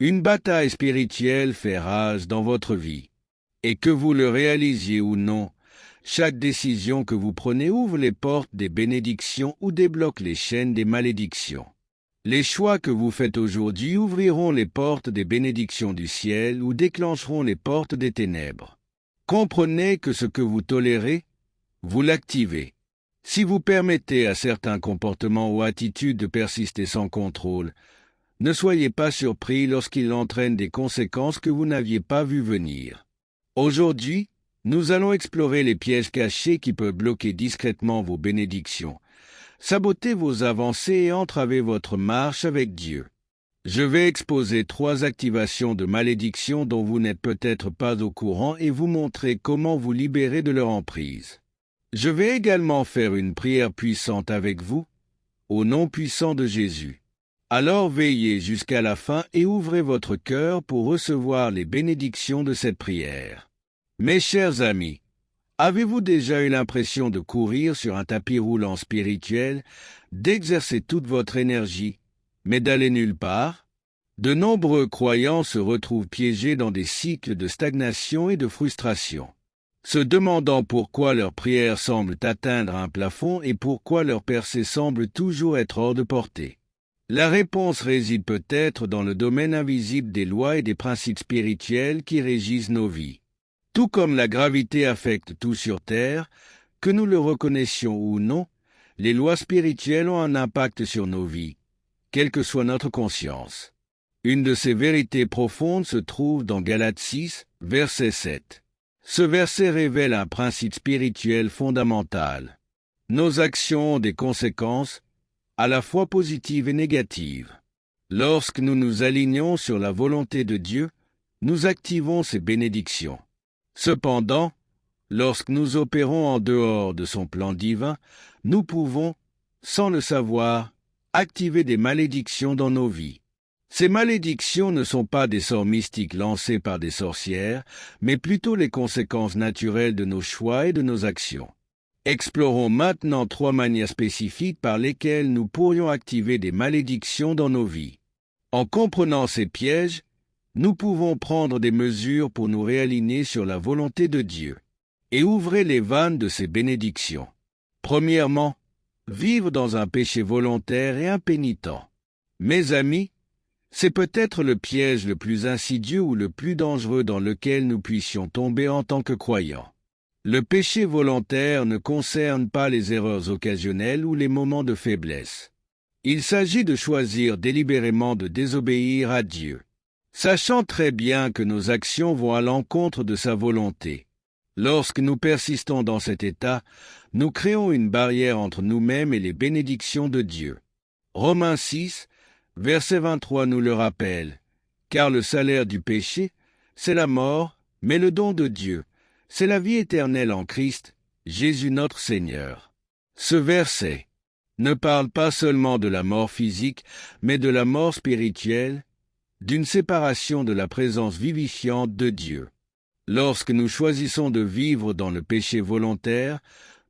Une bataille spirituelle fait rage dans votre vie. Et que vous le réalisiez ou non, chaque décision que vous prenez ouvre les portes des bénédictions ou débloque les chaînes des malédictions. Les choix que vous faites aujourd'hui ouvriront les portes des bénédictions du ciel ou déclencheront les portes des ténèbres. Comprenez que ce que vous tolérez, vous l'activez. Si vous permettez à certains comportements ou attitudes de persister sans contrôle, ne soyez pas surpris lorsqu'ils entraînent des conséquences que vous n'aviez pas vues venir. Aujourd'hui, nous allons explorer les pièges cachés qui peuvent bloquer discrètement vos bénédictions, saboter vos avancées et entraver votre marche avec Dieu. Je vais exposer 3 activations de malédiction dont vous n'êtes peut-être pas au courant et vous montrer comment vous libérer de leur emprise. Je vais également faire une prière puissante avec vous, au nom puissant de Jésus. Alors veillez jusqu'à la fin et ouvrez votre cœur pour recevoir les bénédictions de cette prière. Mes chers amis, avez-vous déjà eu l'impression de courir sur un tapis roulant spirituel, d'exercer toute votre énergie, mais d'aller nulle part? De nombreux croyants se retrouvent piégés dans des cycles de stagnation et de frustration, se demandant pourquoi leurs prières semblent atteindre un plafond et pourquoi leur percée semble toujours être hors de portée. La réponse réside peut-être dans le domaine invisible des lois et des principes spirituels qui régissent nos vies. Tout comme la gravité affecte tout sur Terre, que nous le reconnaissions ou non, les lois spirituelles ont un impact sur nos vies, quelle que soit notre conscience. Une de ces vérités profondes se trouve dans Galates 6, verset 7. Ce verset révèle un principe spirituel fondamental. Nos actions ont des conséquences, à la fois positives et négatives. Lorsque nous nous alignons sur la volonté de Dieu, nous activons ses bénédictions. Cependant, lorsque nous opérons en dehors de son plan divin, nous pouvons, sans le savoir, activer des malédictions dans nos vies. Ces malédictions ne sont pas des sorts mystiques lancés par des sorcières, mais plutôt les conséquences naturelles de nos choix et de nos actions. Explorons maintenant 3 manières spécifiques par lesquelles nous pourrions activer des malédictions dans nos vies. En comprenant ces pièges, nous pouvons prendre des mesures pour nous réaligner sur la volonté de Dieu et ouvrir les vannes de ses bénédictions. Premièrement, vivre dans un péché volontaire et impénitent. Mes amis, c'est peut-être le piège le plus insidieux ou le plus dangereux dans lequel nous puissions tomber en tant que croyants. Le péché volontaire ne concerne pas les erreurs occasionnelles ou les moments de faiblesse. Il s'agit de choisir délibérément de désobéir à Dieu, sachant très bien que nos actions vont à l'encontre de sa volonté. Lorsque nous persistons dans cet état, nous créons une barrière entre nous-mêmes et les bénédictions de Dieu. Romains 6, verset 23 nous le rappelle, « Car le salaire du péché, c'est la mort, mais le don de Dieu, c'est la vie éternelle en Christ, Jésus notre Seigneur. » Ce verset ne parle pas seulement de la mort physique, mais de la mort spirituelle, d'une séparation de la présence vivifiante de Dieu. Lorsque nous choisissons de vivre dans le péché volontaire,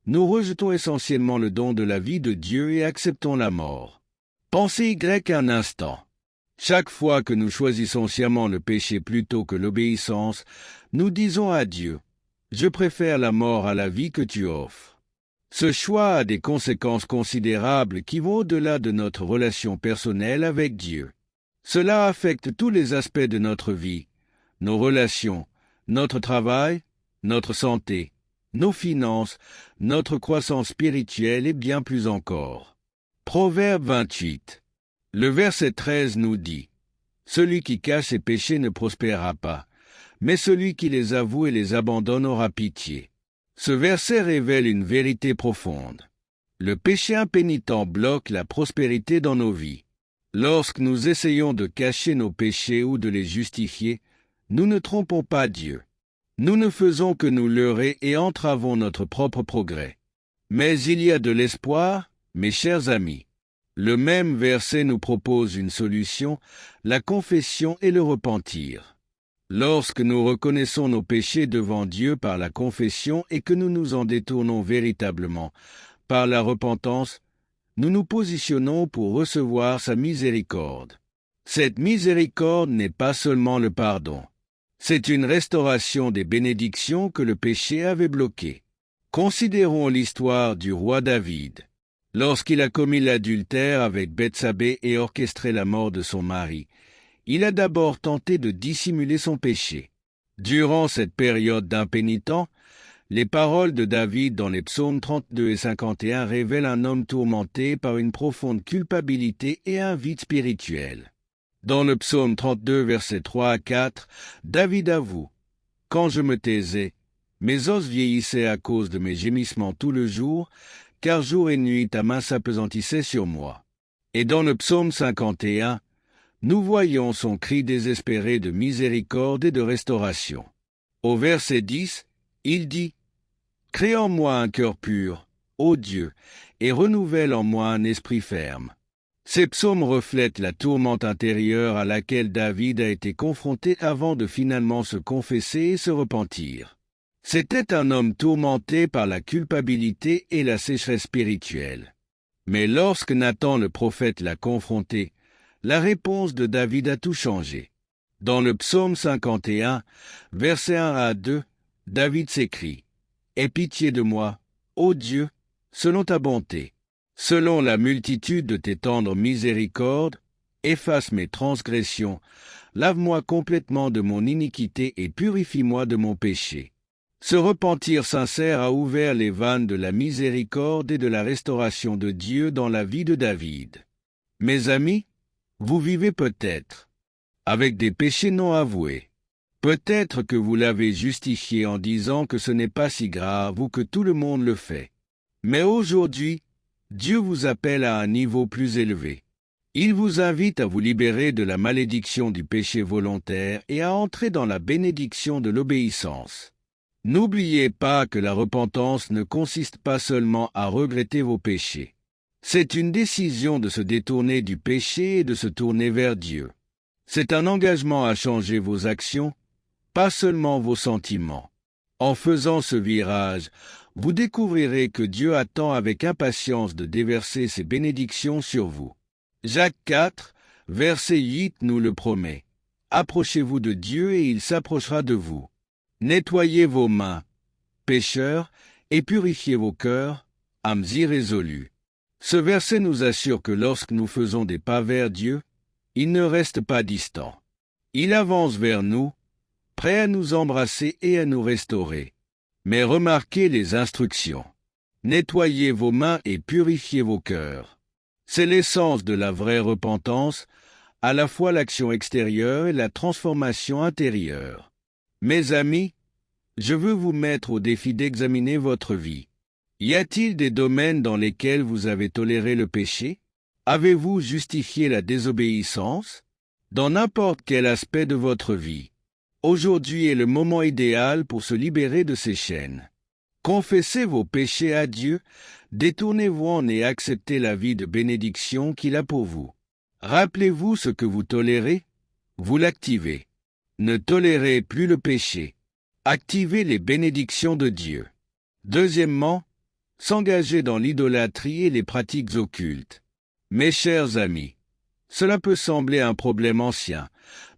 nous rejetons essentiellement le don de la vie de Dieu et acceptons la mort. Pensez un instant. Chaque fois que nous choisissons sciemment le péché plutôt que l'obéissance, nous disons à Dieu, « Je préfère la mort à la vie que tu offres. » Ce choix a des conséquences considérables qui vont au-delà de notre relation personnelle avec Dieu. Cela affecte tous les aspects de notre vie, nos relations, notre travail, notre santé, nos finances, notre croissance spirituelle et bien plus encore. Proverbe 28. Le verset 13 nous dit « Celui qui cache ses péchés ne prospérera pas, mais celui qui les avoue et les abandonne aura pitié. » Ce verset révèle une vérité profonde. Le péché impénitent bloque la prospérité dans nos vies. Lorsque nous essayons de cacher nos péchés ou de les justifier, nous ne trompons pas Dieu. Nous ne faisons que nous leurrer et entravons notre propre progrès. Mais il y a de l'espoir, mes chers amis. Le même verset nous propose une solution, la confession et le repentir. Lorsque nous reconnaissons nos péchés devant Dieu par la confession et que nous nous en détournons véritablement par la repentance, nous nous positionnons pour recevoir sa miséricorde. Cette miséricorde n'est pas seulement le pardon. C'est une restauration des bénédictions que le péché avait bloquées. Considérons l'histoire du roi David. Lorsqu'il a commis l'adultère avec Bethsabée et orchestré la mort de son mari, il a d'abord tenté de dissimuler son péché. Durant cette période d'impénitent, les paroles de David dans les psaumes 32 et 51 révèlent un homme tourmenté par une profonde culpabilité et un vide spirituel. Dans le psaume 32, versets 3 à 4, David avoue « Quand je me taisais, mes os vieillissaient à cause de mes gémissements tout le jour, car jour et nuit ta main s'apesantissait sur moi. » Et dans le psaume 51, nous voyons son cri désespéré de miséricorde et de restauration. Au verset 10, il dit « Crée en moi un cœur pur, ô Dieu, et renouvelle en moi un esprit ferme. » Ces psaumes reflètent la tourmente intérieure à laquelle David a été confronté avant de finalement se confesser et se repentir. C'était un homme tourmenté par la culpabilité et la sécheresse spirituelle. Mais lorsque Nathan le prophète l'a confronté, la réponse de David a tout changé. Dans le psaume 51, versets 1 à 2, David s'écrie « Aie pitié de moi, ô Dieu, selon ta bonté. Selon la multitude de tes tendres miséricordes, efface mes transgressions, lave-moi complètement de mon iniquité et purifie-moi de mon péché. » Ce repentir sincère a ouvert les vannes de la miséricorde et de la restauration de Dieu dans la vie de David. Mes amis, vous vivez peut-être avec des péchés non avoués. Peut-être que vous l'avez justifié en disant que ce n'est pas si grave ou que tout le monde le fait. Mais aujourd'hui, Dieu vous appelle à un niveau plus élevé. Il vous invite à vous libérer de la malédiction du péché volontaire et à entrer dans la bénédiction de l'obéissance. N'oubliez pas que la repentance ne consiste pas seulement à regretter vos péchés. C'est une décision de se détourner du péché et de se tourner vers Dieu. C'est un engagement à changer vos actions, pas seulement vos sentiments. En faisant ce virage, vous découvrirez que Dieu attend avec impatience de déverser ses bénédictions sur vous. Jacques 4, verset 8 nous le promet. « Approchez-vous de Dieu et il s'approchera de vous. Nettoyez vos mains, pécheurs, et purifiez vos cœurs, âmes irrésolues. » Ce verset nous assure que lorsque nous faisons des pas vers Dieu, il ne reste pas distant. Il avance vers nous, prêt à nous embrasser et à nous restaurer. Mais remarquez les instructions. Nettoyez vos mains et purifiez vos cœurs. C'est l'essence de la vraie repentance, à la fois l'action extérieure et la transformation intérieure. Mes amis, je veux vous mettre au défi d'examiner votre vie. Y a-t-il des domaines dans lesquels vous avez toléré le péché? Avez-vous justifié la désobéissance? Dans n'importe quel aspect de votre vie. Aujourd'hui est le moment idéal pour se libérer de ces chaînes. Confessez vos péchés à Dieu, détournez-vous et acceptez la vie de bénédiction qu'il a pour vous. Rappelez-vous ce que vous tolérez, vous l'activez. Ne tolérez plus le péché. Activez les bénédictions de Dieu. Deuxièmement, s'engager dans l'idolâtrie et les pratiques occultes. Mes chers amis, cela peut sembler un problème ancien,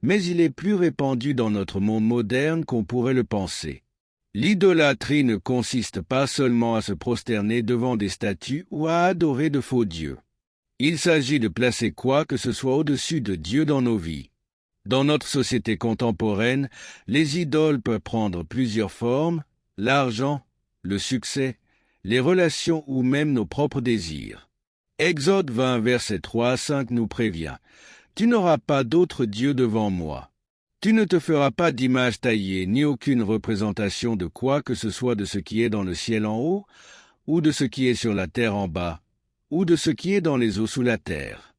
mais il est plus répandu dans notre monde moderne qu'on pourrait le penser. L'idolâtrie ne consiste pas seulement à se prosterner devant des statues ou à adorer de faux dieux. Il s'agit de placer quoi que ce soit au-dessus de Dieu dans nos vies. Dans notre société contemporaine, les idoles peuvent prendre plusieurs formes, l'argent, le succès, les relations ou même nos propres désirs. Exode 20, versets 3 à 5 nous prévient « Tu n'auras pas d'autre Dieu devant moi. Tu ne te feras pas d'image taillée, ni aucune représentation de quoi que ce soit de ce qui est dans le ciel en haut, ou de ce qui est sur la terre en bas, ou de ce qui est dans les eaux sous la terre.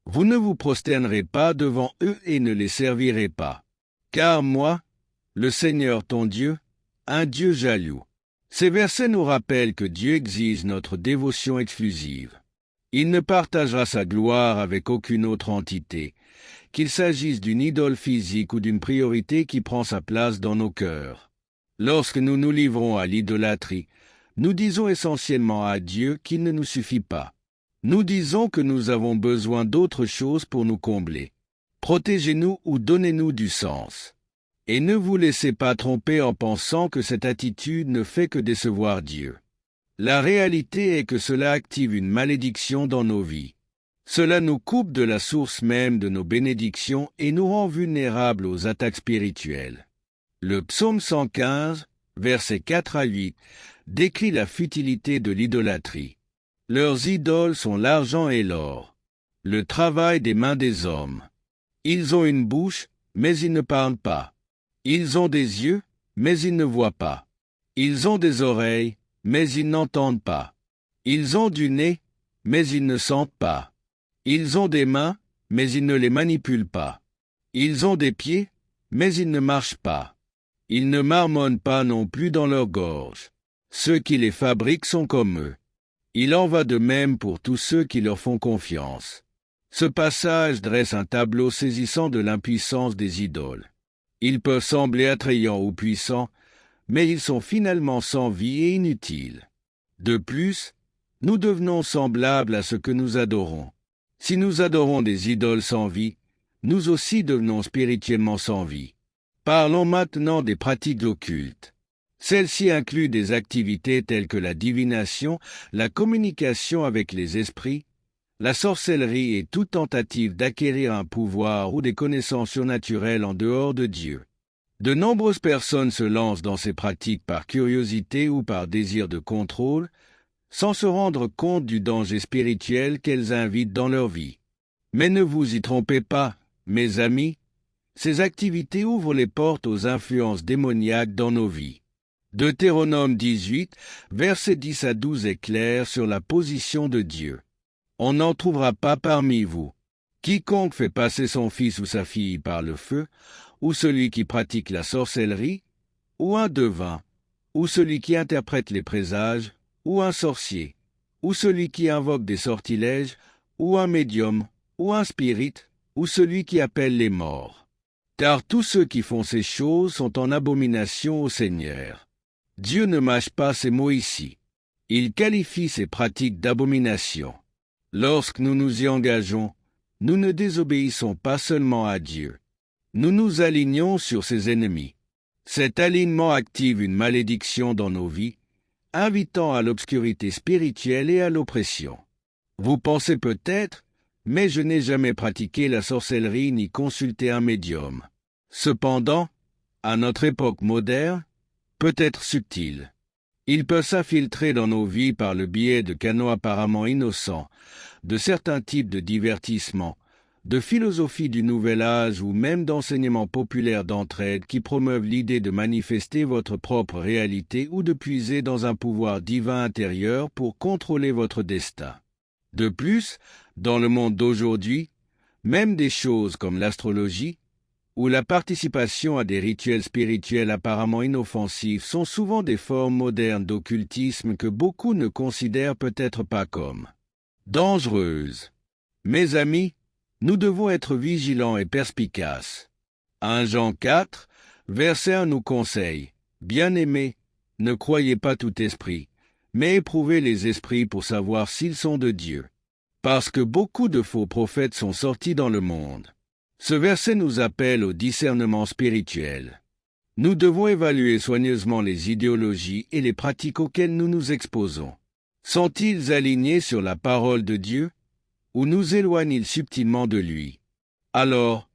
Vous ne vous prosternerez pas devant eux et ne les servirez pas. Car moi, le Seigneur ton Dieu, un Dieu jaloux. » Ces versets nous rappellent que Dieu exige notre dévotion exclusive. Il ne partagera sa gloire avec aucune autre entité, qu'il s'agisse d'une idole physique ou d'une priorité qui prend sa place dans nos cœurs. Lorsque nous nous livrons à l'idolâtrie, nous disons essentiellement à Dieu qu'il ne nous suffit pas. Nous disons que nous avons besoin d'autre chose pour nous combler. Protégez-nous ou donnez-nous du sens. Et ne vous laissez pas tromper en pensant que cette attitude ne fait que décevoir Dieu. La réalité est que cela active une malédiction dans nos vies. Cela nous coupe de la source même de nos bénédictions et nous rend vulnérables aux attaques spirituelles. Le psaume 115, versets 4 à 8, décrit la futilité de l'idolâtrie. Leurs idoles sont l'argent et l'or, le travail des mains des hommes. Ils ont une bouche, mais ils ne parlent pas. Ils ont des yeux, mais ils ne voient pas. Ils ont des oreilles, mais ils n'entendent pas. Ils ont du nez, mais ils ne sentent pas. Ils ont des mains, mais ils ne les manipulent pas. Ils ont des pieds, mais ils ne marchent pas. Ils ne marmonnent pas non plus dans leur gorge. Ceux qui les fabriquent sont comme eux. Il en va de même pour tous ceux qui leur font confiance. Ce passage dresse un tableau saisissant de l'impuissance des idoles. Ils peuvent sembler attrayants ou puissants, mais ils sont finalement sans vie et inutiles. De plus, nous devenons semblables à ce que nous adorons. Si nous adorons des idoles sans vie, nous aussi devenons spirituellement sans vie. Parlons maintenant des pratiques occultes. Celles-ci incluent des activités telles que la divination, la communication avec les esprits, la sorcellerie et toute tentative d'acquérir un pouvoir ou des connaissances surnaturelles en dehors de Dieu. De nombreuses personnes se lancent dans ces pratiques par curiosité ou par désir de contrôle, sans se rendre compte du danger spirituel qu'elles invitent dans leur vie. Mais ne vous y trompez pas, mes amis, ces activités ouvrent les portes aux influences démoniaques dans nos vies. Deutéronome 18, versets 10 à 12 est clair sur la position de Dieu. On n'en trouvera pas parmi vous. Quiconque fait passer son fils ou sa fille par le feu, ou celui qui pratique la sorcellerie, ou un devin, ou celui qui interprète les présages, ou un sorcier, ou celui qui invoque des sortilèges, ou un médium, ou un spirit, ou celui qui appelle les morts. Car tous ceux qui font ces choses sont en abomination au Seigneur. Dieu ne mâche pas ces mots ici. Il qualifie ces pratiques d'abomination. Lorsque nous nous y engageons, nous ne désobéissons pas seulement à Dieu. Nous nous alignons sur ses ennemis. Cet alignement active une malédiction dans nos vies, invitant à l'obscurité spirituelle et à l'oppression. Vous pensez peut-être, mais je n'ai jamais pratiqué la sorcellerie ni consulté un médium. Cependant, à notre époque moderne, peut être subtil. Il peut s'infiltrer dans nos vies par le biais de canaux apparemment innocents, de certains types de divertissements, de philosophie du nouvel âge ou même d'enseignements populaires d'entraide qui promeuvent l'idée de manifester votre propre réalité ou de puiser dans un pouvoir divin intérieur pour contrôler votre destin. De plus, dans le monde d'aujourd'hui, même des choses comme l'astrologie ou la participation à des rituels spirituels apparemment inoffensifs sont souvent des formes modernes d'occultisme que beaucoup ne considèrent peut-être pas comme dangereuses. Mes amis, nous devons être vigilants et perspicaces. 1 Jean 4, verset 1 nous conseille, « Bien-aimés, ne croyez pas tout esprit, mais éprouvez les esprits pour savoir s'ils sont de Dieu. Parce que beaucoup de faux prophètes sont sortis dans le monde. » Ce verset nous appelle au discernement spirituel. Nous devons évaluer soigneusement les idéologies et les pratiques auxquelles nous nous exposons. Sont-ils alignés sur la parole de Dieu ou nous éloignent-ils subtilement de lui? Alors,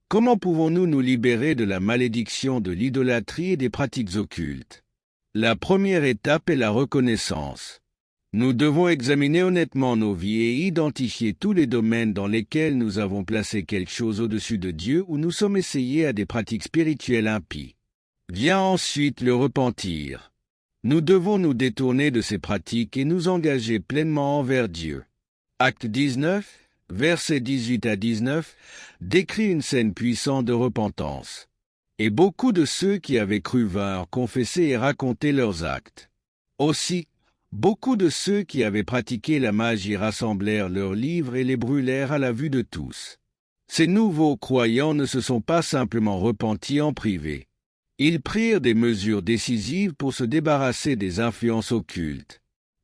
comment pouvons-nous nous libérer de la malédiction de l'idolâtrie et des pratiques occultes? La première étape est la reconnaissance. Nous devons examiner honnêtement nos vies et identifier tous les domaines dans lesquels nous avons placé quelque chose au-dessus de Dieu ou nous sommes essayés à des pratiques spirituelles impies. Vient ensuite le repentir. Nous devons nous détourner de ces pratiques et nous engager pleinement envers Dieu. Acte 19, versets 18 à 19, décrit une scène puissante de repentance. Et beaucoup de ceux qui avaient cru vinrent confesser et raconter leurs actes. Aussi, beaucoup de ceux qui avaient pratiqué la magie rassemblèrent leurs livres et les brûlèrent à la vue de tous. Ces nouveaux croyants ne se sont pas simplement repentis en privé. Ils prirent des mesures décisives pour se débarrasser des influences occultes.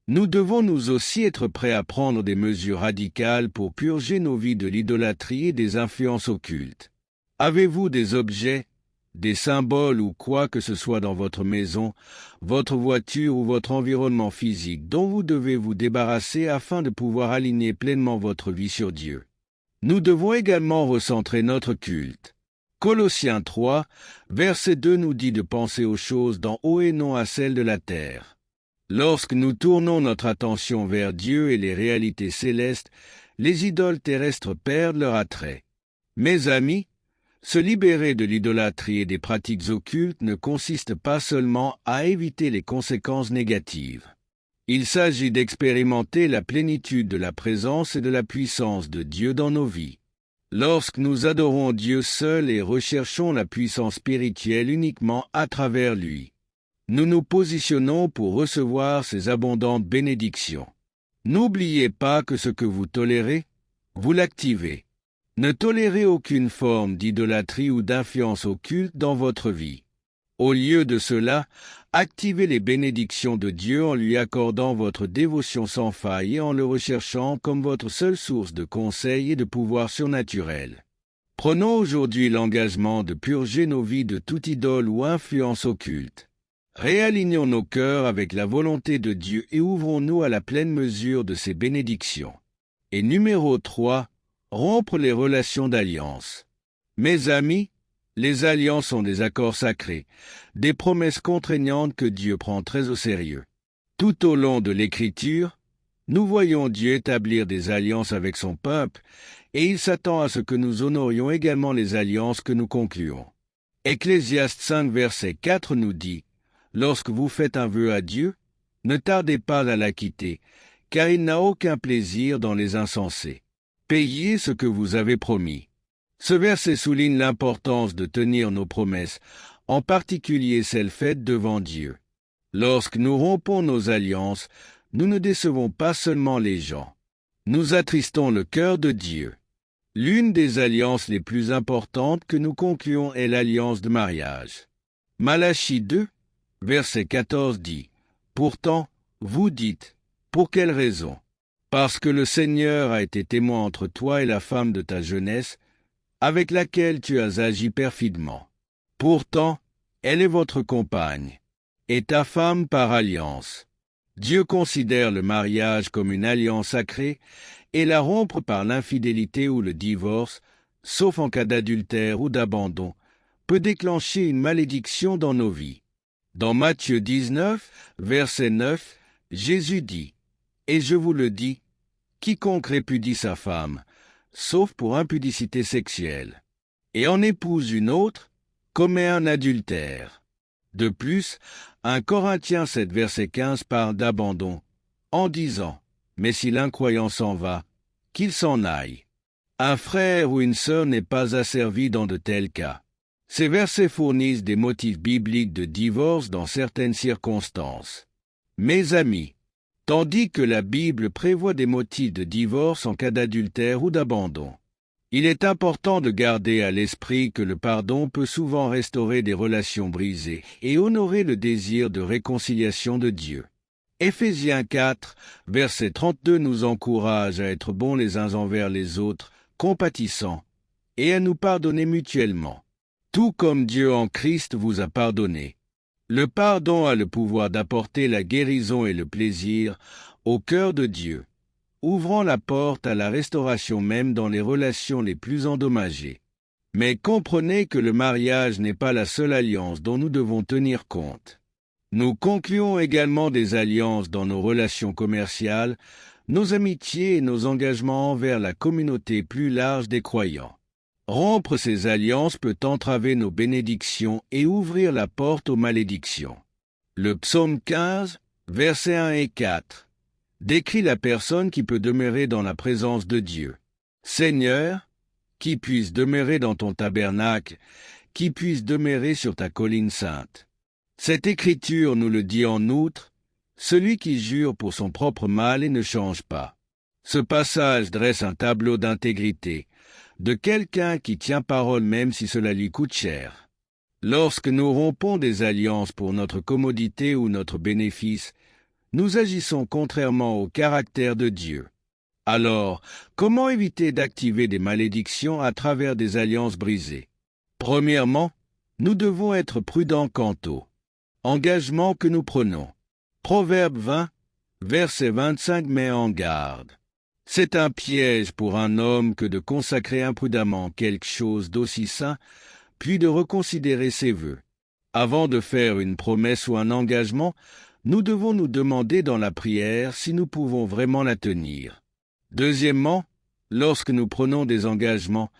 Nous devons nous aussi être prêts à prendre des mesures radicales pour purger nos vies de l'idolâtrie et des influences occultes. Avez-vous des objets, des symboles ou quoi que ce soit dans votre maison, votre voiture ou votre environnement physique dont vous devez vous débarrasser afin de pouvoir aligner pleinement votre vie sur Dieu? Nous devons également recentrer notre culte. Colossiens 3, verset 2 nous dit de penser aux choses d'en haut et non à celles de la terre. Lorsque nous tournons notre attention vers Dieu et les réalités célestes, les idoles terrestres perdent leur attrait. Mes amis, se libérer de l'idolâtrie et des pratiques occultes ne consiste pas seulement à éviter les conséquences négatives. Il s'agit d'expérimenter la plénitude de la présence et de la puissance de Dieu dans nos vies. Lorsque nous adorons Dieu seul et recherchons la puissance spirituelle uniquement à travers lui, nous nous positionnons pour recevoir ces abondantes bénédictions. N'oubliez pas que ce que vous tolérez, vous l'activez. Ne tolérez aucune forme d'idolâtrie ou d'influence occulte dans votre vie. Au lieu de cela, activez les bénédictions de Dieu en lui accordant votre dévotion sans faille et en le recherchant comme votre seule source de conseils et de pouvoir surnaturel. Prenons aujourd'hui l'engagement de purger nos vies de toute idole ou influence occulte. Réalignons nos cœurs avec la volonté de Dieu et ouvrons-nous à la pleine mesure de ses bénédictions. Et numéro 3, rompre les relations d'alliance. Mes amis, les alliances sont des accords sacrés, des promesses contraignantes que Dieu prend très au sérieux. Tout au long de l'Écriture, nous voyons Dieu établir des alliances avec son peuple, et il s'attend à ce que nous honorions également les alliances que nous concluons. Ecclésiaste 5, verset 4 nous dit: « Lorsque vous faites un vœu à Dieu, ne tardez pas à l'acquitter, car il n'a aucun plaisir dans les insensés. Payez ce que vous avez promis. » Ce verset souligne l'importance de tenir nos promesses, en particulier celles faites devant Dieu. Lorsque nous rompons nos alliances, nous ne décevons pas seulement les gens. Nous attristons le cœur de Dieu. L'une des alliances les plus importantes que nous concluons est l'alliance de mariage. Malachie 2, verset 14 dit: « Pourtant, vous dites, pour quelle raison? Parce que le Seigneur a été témoin entre toi et la femme de ta jeunesse, avec laquelle tu as agi perfidement. Pourtant, elle est votre compagne, et ta femme par alliance. » Dieu considère le mariage comme une alliance sacrée, et la rompre par l'infidélité ou le divorce, sauf en cas d'adultère ou d'abandon, peut déclencher une malédiction dans nos vies. Dans Matthieu 19, verset 9, Jésus dit: « Et je vous le dis, quiconque répudie sa femme, sauf pour impudicité sexuelle, et en épouse une autre, commet un adultère. » De plus, 1 Corinthiens 7, verset 15 parle d'abandon, en disant: « Mais si l'incroyant s'en va, qu'il s'en aille. » Un frère ou une sœur n'est pas asservi dans de tels cas. Ces versets fournissent des motifs bibliques de divorce dans certaines circonstances. Mes amis, tandis que la Bible prévoit des motifs de divorce en cas d'adultère ou d'abandon, il est important de garder à l'esprit que le pardon peut souvent restaurer des relations brisées et honorer le désir de réconciliation de Dieu. Éphésiens 4, verset 32 nous encourage à être bons les uns envers les autres, compatissants, et à nous pardonner mutuellement, tout comme Dieu en Christ vous a pardonné. Le pardon a le pouvoir d'apporter la guérison et le plaisir au cœur de Dieu, ouvrant la porte à la restauration même dans les relations les plus endommagées. Mais comprenez que le mariage n'est pas la seule alliance dont nous devons tenir compte. Nous concluons également des alliances dans nos relations commerciales, nos amitiés et nos engagements envers la communauté plus large des croyants. Rompre ces alliances peut entraver nos bénédictions et ouvrir la porte aux malédictions. Le psaume 15, versets 1 et 4, décrit la personne qui peut demeurer dans la présence de Dieu. « Seigneur, qui puisse demeurer dans ton tabernacle, qui puisse demeurer sur ta colline sainte. » Cette écriture nous le dit en outre: « Celui qui jure pour son propre mal et ne change pas. » Ce passage dresse un tableau d'intégrité, de quelqu'un qui tient parole même si cela lui coûte cher. Lorsque nous rompons des alliances pour notre commodité ou notre bénéfice, nous agissons contrairement au caractère de Dieu. Alors, comment éviter d'activer des malédictions à travers des alliances brisées? Premièrement, nous devons être prudents quant au engagement que nous prenons. Proverbe 20, verset 25 met en garde. C'est un piège pour un homme que de consacrer imprudemment quelque chose d'aussi saint, puis de reconsidérer ses vœux. Avant de faire une promesse ou un engagement, nous devons nous demander dans la prière si nous pouvons vraiment la tenir. Deuxièmement, lorsque nous prenons des engagements,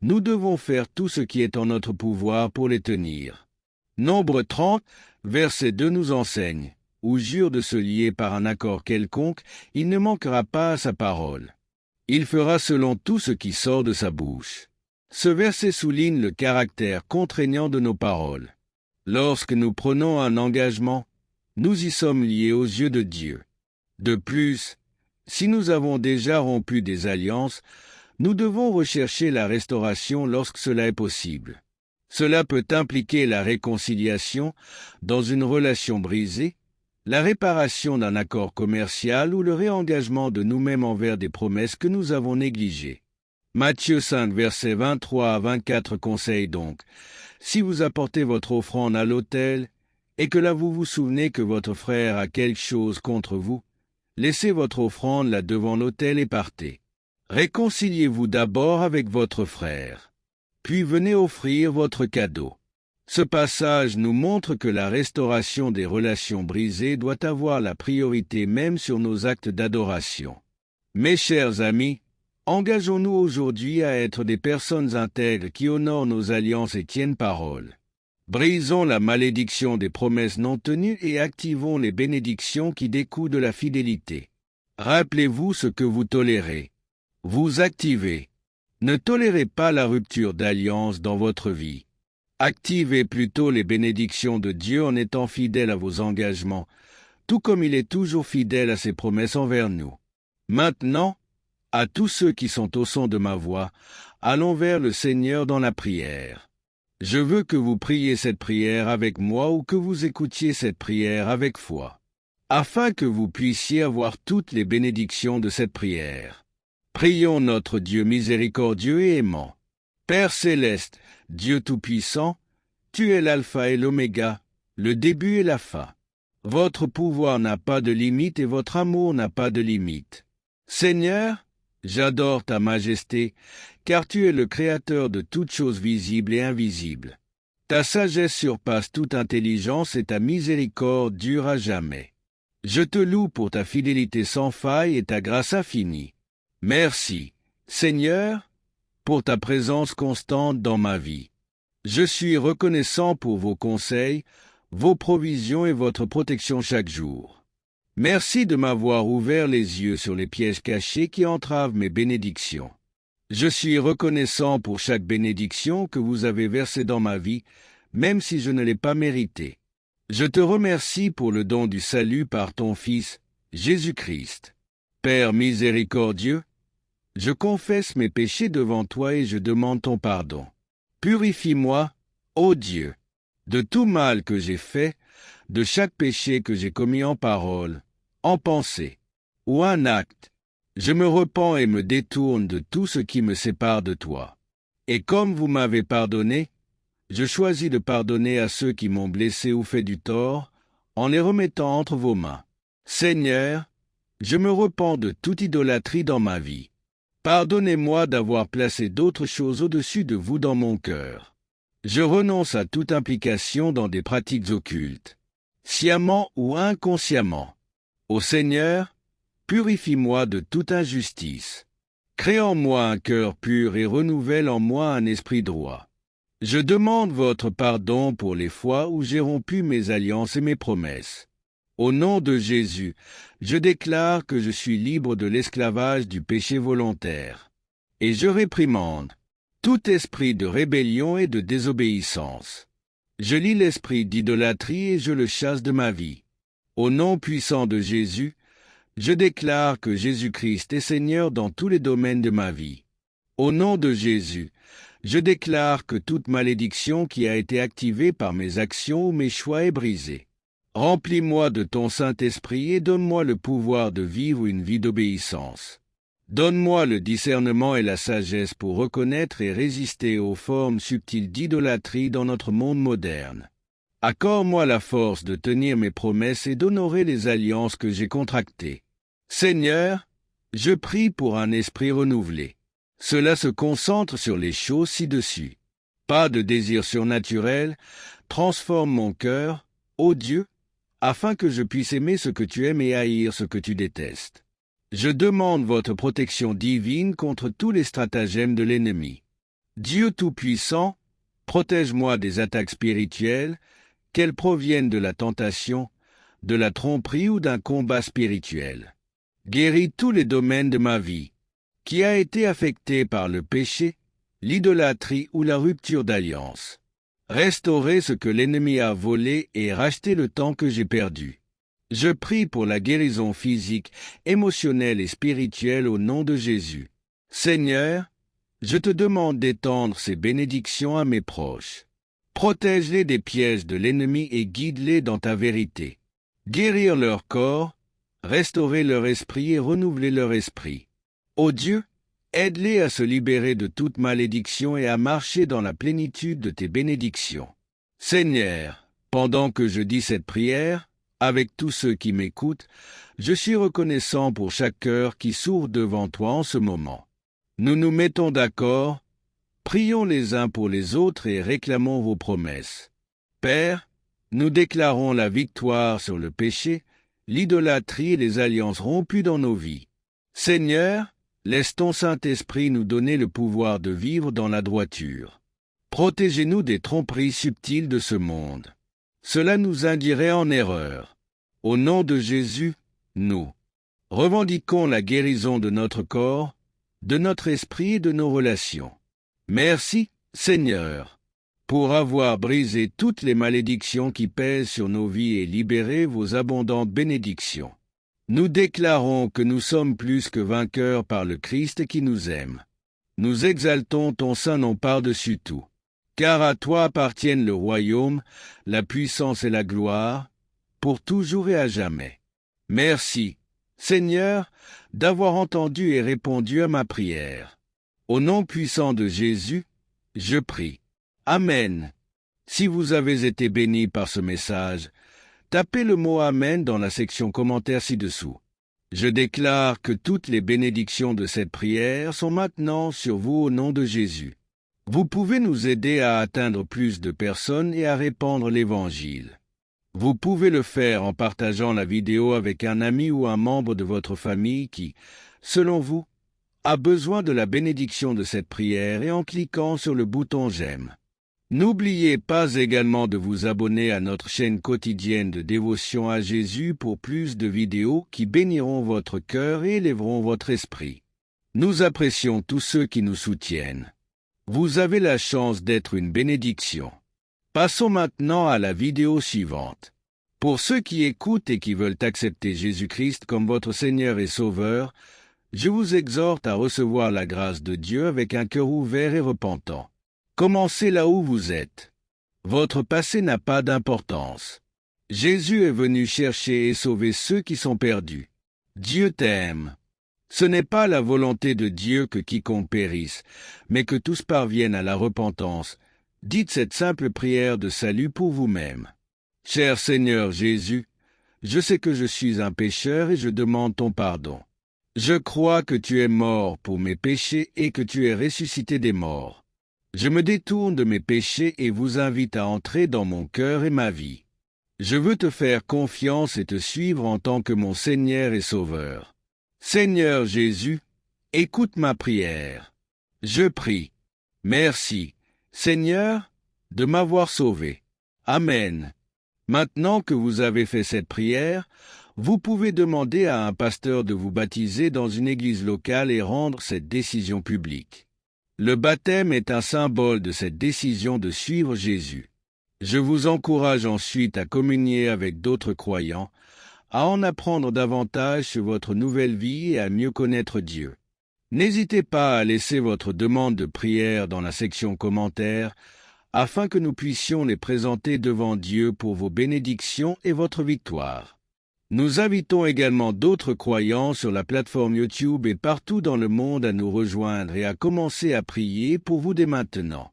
nous devons faire tout ce qui est en notre pouvoir pour les tenir. Nombre 30, verset 2 nous enseigne, ou jure de se lier par un accord quelconque, il ne manquera pas à sa parole. Il fera selon tout ce qui sort de sa bouche. Ce verset souligne le caractère contraignant de nos paroles. Lorsque nous prenons un engagement, nous y sommes liés aux yeux de Dieu. De plus, si nous avons déjà rompu des alliances, nous devons rechercher la restauration lorsque cela est possible. Cela peut impliquer la réconciliation dans une relation brisée, la réparation d'un accord commercial ou le réengagement de nous-mêmes envers des promesses que nous avons négligées. Matthieu 5, versets 23 à 24 conseille donc, « Si vous apportez votre offrande à l'autel, et que là vous vous souvenez que votre frère a quelque chose contre vous, laissez votre offrande là devant l'autel et partez. Réconciliez-vous d'abord avec votre frère, puis venez offrir votre cadeau. » Ce passage nous montre que la restauration des relations brisées doit avoir la priorité même sur nos actes d'adoration. Mes chers amis, engageons-nous aujourd'hui à être des personnes intègres qui honorent nos alliances et tiennent parole. Brisons la malédiction des promesses non tenues et activons les bénédictions qui découlent de la fidélité. Rappelez-vous ce que vous tolérez. Vous activez. Ne tolérez pas la rupture d'alliance dans votre vie. Activez plutôt les bénédictions de Dieu en étant fidèle à vos engagements, tout comme il est toujours fidèle à ses promesses envers nous. Maintenant, à tous ceux qui sont au son de ma voix, allons vers le Seigneur dans la prière. Je veux que vous priez cette prière avec moi ou que vous écoutiez cette prière avec foi, afin que vous puissiez avoir toutes les bénédictions de cette prière. Prions notre Dieu miséricordieux et aimant. Père céleste, Dieu tout-puissant, tu es l'alpha et l'oméga, le début et la fin. Votre pouvoir n'a pas de limite et votre amour n'a pas de limite. Seigneur, j'adore ta majesté, car tu es le créateur de toutes choses visibles et invisibles. Ta sagesse surpasse toute intelligence et ta miséricorde dure à jamais. Je te loue pour ta fidélité sans faille et ta grâce infinie. Merci, Seigneur, pour ta présence constante dans ma vie. Je suis reconnaissant pour vos conseils, vos provisions et votre protection chaque jour. Merci de m'avoir ouvert les yeux sur les pièges cachés qui entravent mes bénédictions. Je suis reconnaissant pour chaque bénédiction que vous avez versée dans ma vie, même si je ne l'ai pas méritée. Je te remercie pour le don du salut par ton Fils, Jésus-Christ. Père miséricordieux, je confesse mes péchés devant toi et je demande ton pardon. Purifie-moi, ô Dieu, de tout mal que j'ai fait, de chaque péché que j'ai commis en parole, en pensée ou en acte. Je me repens et me détourne de tout ce qui me sépare de toi. Et comme vous m'avez pardonné, je choisis de pardonner à ceux qui m'ont blessé ou fait du tort, en les remettant entre vos mains. Seigneur, je me repens de toute idolâtrie dans ma vie. Pardonnez-moi d'avoir placé d'autres choses au-dessus de vous dans mon cœur. Je renonce à toute implication dans des pratiques occultes, sciemment ou inconsciemment. Ô Seigneur, purifie-moi de toute injustice. Crée en moi un cœur pur et renouvelle en moi un esprit droit. Je demande votre pardon pour les fois où j'ai rompu mes alliances et mes promesses. Au nom de Jésus, je déclare que je suis libre de l'esclavage du péché volontaire. Et je réprimande tout esprit de rébellion et de désobéissance. Je lie l'esprit d'idolâtrie et je le chasse de ma vie. Au nom puissant de Jésus, je déclare que Jésus-Christ est Seigneur dans tous les domaines de ma vie. Au nom de Jésus, je déclare que toute malédiction qui a été activée par mes actions ou mes choix est brisée. Remplis-moi de ton Saint-Esprit et donne-moi le pouvoir de vivre une vie d'obéissance. Donne-moi le discernement et la sagesse pour reconnaître et résister aux formes subtiles d'idolâtrie dans notre monde moderne. Accorde-moi la force de tenir mes promesses et d'honorer les alliances que j'ai contractées. Seigneur, je prie pour un esprit renouvelé. Cela se concentre sur les choses ci-dessus. Pas de désir surnaturel, transforme mon cœur, ô Dieu, afin que je puisse aimer ce que tu aimes et haïr ce que tu détestes. Je demande votre protection divine contre tous les stratagèmes de l'ennemi. Dieu Tout-Puissant, protège-moi des attaques spirituelles, qu'elles proviennent de la tentation, de la tromperie ou d'un combat spirituel. Guéris tous les domaines de ma vie, qui a été affecté par le péché, l'idolâtrie ou la rupture d'alliance. Restaurez ce que l'ennemi a volé et rachetez le temps que j'ai perdu. Je prie pour la guérison physique, émotionnelle et spirituelle au nom de Jésus. Seigneur, je te demande d'étendre ces bénédictions à mes proches. Protège-les des pièges de l'ennemi et guide-les dans ta vérité. Guérir leur corps, restaurer leur esprit et renouveler leur esprit. Ô Dieu, aide-les à se libérer de toute malédiction et à marcher dans la plénitude de tes bénédictions. Seigneur, pendant que je dis cette prière, avec tous ceux qui m'écoutent, je suis reconnaissant pour chaque cœur qui s'ouvre devant toi en ce moment. Nous nous mettons d'accord, prions les uns pour les autres et réclamons vos promesses. Père, nous déclarons la victoire sur le péché, l'idolâtrie et les alliances rompues dans nos vies. Seigneur, laisse ton Saint-Esprit nous donner le pouvoir de vivre dans la droiture. Protégez-nous des tromperies subtiles de ce monde. Cela nous induirait en erreur. Au nom de Jésus, nous revendiquons la guérison de notre corps, de notre esprit et de nos relations. Merci, Seigneur, pour avoir brisé toutes les malédictions qui pèsent sur nos vies et libéré vos abondantes bénédictions. Nous déclarons que nous sommes plus que vainqueurs par le Christ qui nous aime. Nous exaltons ton saint nom par-dessus tout. Car à toi appartiennent le royaume, la puissance et la gloire, pour toujours et à jamais. Merci, Seigneur, d'avoir entendu et répondu à ma prière. Au nom puissant de Jésus, je prie. Amen. Si vous avez été bénis par ce message, tapez le mot Amen dans la section commentaires ci-dessous. Je déclare que toutes les bénédictions de cette prière sont maintenant sur vous au nom de Jésus. Vous pouvez nous aider à atteindre plus de personnes et à répandre l'Évangile. Vous pouvez le faire en partageant la vidéo avec un ami ou un membre de votre famille qui, selon vous, a besoin de la bénédiction de cette prière et en cliquant sur le bouton « J'aime ». N'oubliez pas également de vous abonner à notre chaîne quotidienne de dévotion à Jésus pour plus de vidéos qui béniront votre cœur et élèveront votre esprit. Nous apprécions tous ceux qui nous soutiennent. Vous avez la chance d'être une bénédiction. Passons maintenant à la vidéo suivante. Pour ceux qui écoutent et qui veulent accepter Jésus-Christ comme votre Seigneur et Sauveur, je vous exhorte à recevoir la grâce de Dieu avec un cœur ouvert et repentant. Commencez là où vous êtes. Votre passé n'a pas d'importance. Jésus est venu chercher et sauver ceux qui sont perdus. Dieu t'aime. Ce n'est pas la volonté de Dieu que quiconque périsse, mais que tous parviennent à la repentance. Dites cette simple prière de salut pour vous-même. Cher Seigneur Jésus, je sais que je suis un pécheur et je demande ton pardon. Je crois que tu es mort pour mes péchés et que tu es ressuscité des morts. Je me détourne de mes péchés et vous invite à entrer dans mon cœur et ma vie. Je veux te faire confiance et te suivre en tant que mon Seigneur et Sauveur. Seigneur Jésus, écoute ma prière. Je prie. Merci, Seigneur, de m'avoir sauvé. Amen. Maintenant que vous avez fait cette prière, vous pouvez demander à un pasteur de vous baptiser dans une église locale et rendre cette décision publique. Le baptême est un symbole de cette décision de suivre Jésus. Je vous encourage ensuite à communier avec d'autres croyants, à en apprendre davantage sur votre nouvelle vie et à mieux connaître Dieu. N'hésitez pas à laisser votre demande de prière dans la section commentaires afin que nous puissions les présenter devant Dieu pour vos bénédictions et votre victoire. Nous invitons également d'autres croyants sur la plateforme YouTube et partout dans le monde à nous rejoindre et à commencer à prier pour vous dès maintenant.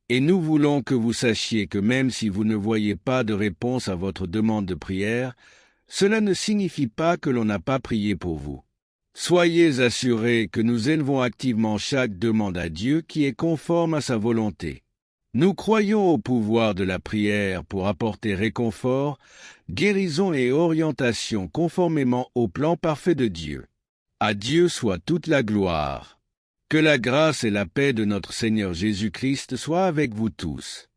Et nous voulons que vous sachiez que même si vous ne voyez pas de réponse à votre demande de prière, cela ne signifie pas que l'on n'a pas prié pour vous. Soyez assurés que nous élevons activement chaque demande à Dieu qui est conforme à sa volonté. Nous croyons au pouvoir de la prière pour apporter réconfort, guérison et orientation conformément au plan parfait de Dieu. À Dieu soit toute la gloire. Que la grâce et la paix de notre Seigneur Jésus-Christ soient avec vous tous.